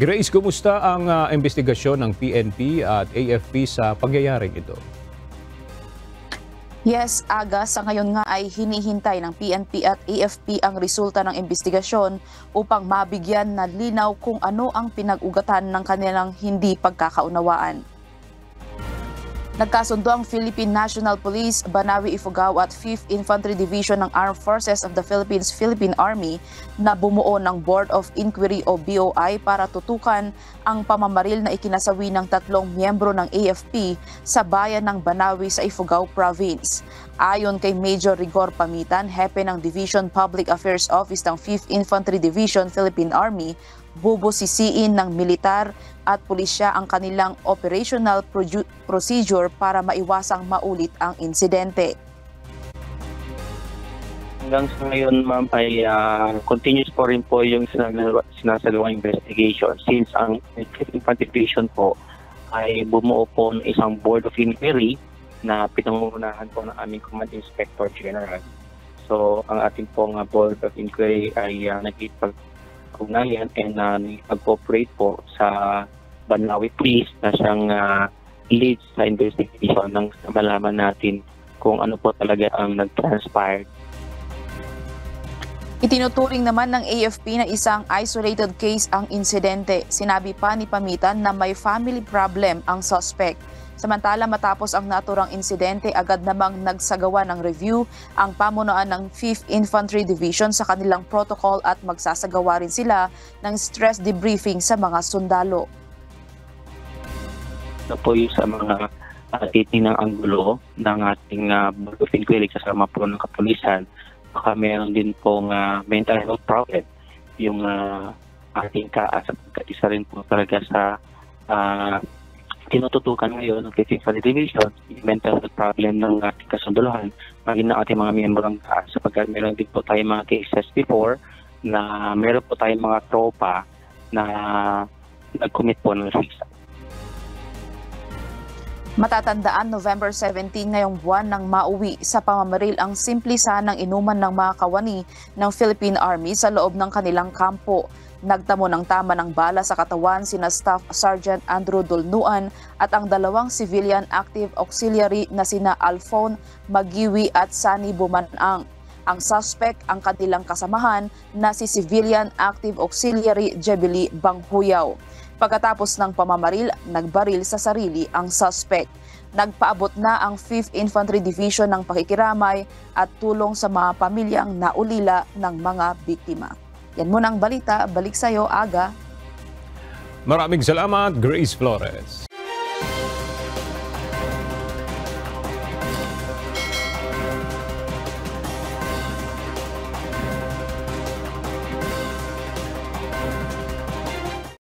Grace, kumusta ang investigasyon ng PNP at AFP sa pangyayaring ito? Yes, Aga, sa ngayon nga ay hinihintay ng PNP at AFP ang resulta ng investigasyon upang mabigyan na linaw kung ano ang pinag-ugatan ng kanilang hindi pagkakaunawaan. Nagkasundo ang Philippine National Police, Banawi Ifugao at 5th Infantry Division ng Armed Forces of the Philippines Philippine Army na bumuo ng Board of Inquiry o BOI para tutukan ang pamamaril na ikinasawi ng 3 miyembro ng AFP sa bayan ng Banawi sa Ifugao Province. Ayon kay Major Rigor Pamitan, hepe ng Division Public Affairs Office ng 5th Infantry Division Philippine Army, bubusisiin ng militar at pulisya ang kanilang operational procedure para maiwasang maulit ang insidente. Hanggang sa ngayon, ma'am, ay continuous po rin po yung sinasalawang investigation since ang Infantry Division po ay bumuo po ng isang Board of Inquiry na pinangungunahan po ng aming Command Inspector General. So, ang ating pong Board of Inquiry ay nakikipag-ugnayan and nag-cooperate po sa Banawi Police na siyang lead sa investigation nang malaman natin kung ano po talaga ang nag-transpire. Itinuturing naman ng AFP na isang isolated case ang insidente. Sinabi pa ni Pamitan na may family problem ang suspect. Samantala, matapos ang naturang insidente, agad namang nagsagawa ng review ang pamunuan ng 5th Infantry Division sa kanilang protocol at magsasagawa rin sila ng stress debriefing sa mga sundalo. Ito po yung sa mga titinang anggulo ng ating Board of Inquiry kasama po ng kapulisan. Baka meron din pong mental health problem yung ating sapagkat isa rin po talaga sa tinututukan ngayon ng 5th Infantry Division, yung mental health problem ng ating kasunduluhan, maging ng ating mga miyembro ng taas, sapagkat meron din po tayong mga cases before na meron po tayong mga tropa na nag-commit po ng suicide. Matatandaan, November 17 ngayong buwan nang mauwi sa pamamaril ang simple sanang inuman ng mga kawani ng Philippine Army sa loob ng kanilang kampo. Nagtamo ng tama ng bala sa katawan sina Staff Sergeant Andrew Dolnuan at ang 2 civilian active auxiliary na sina Alphon Magiwi at Sani Bumanang. Ang suspect ang kanilang kasamahan na si civilian active auxiliary Jebeli Banghuyaw. Pagkatapos ng pamamaril, nagbaril sa sarili ang suspect. Nagpaabot na ang 5th Infantry Division ng pakikiramay at tulong sa mga pamilyang naulila ng mga biktima. Yan muna ang balita. Balik sa iyo, Aga. Maraming salamat, Grace Flores.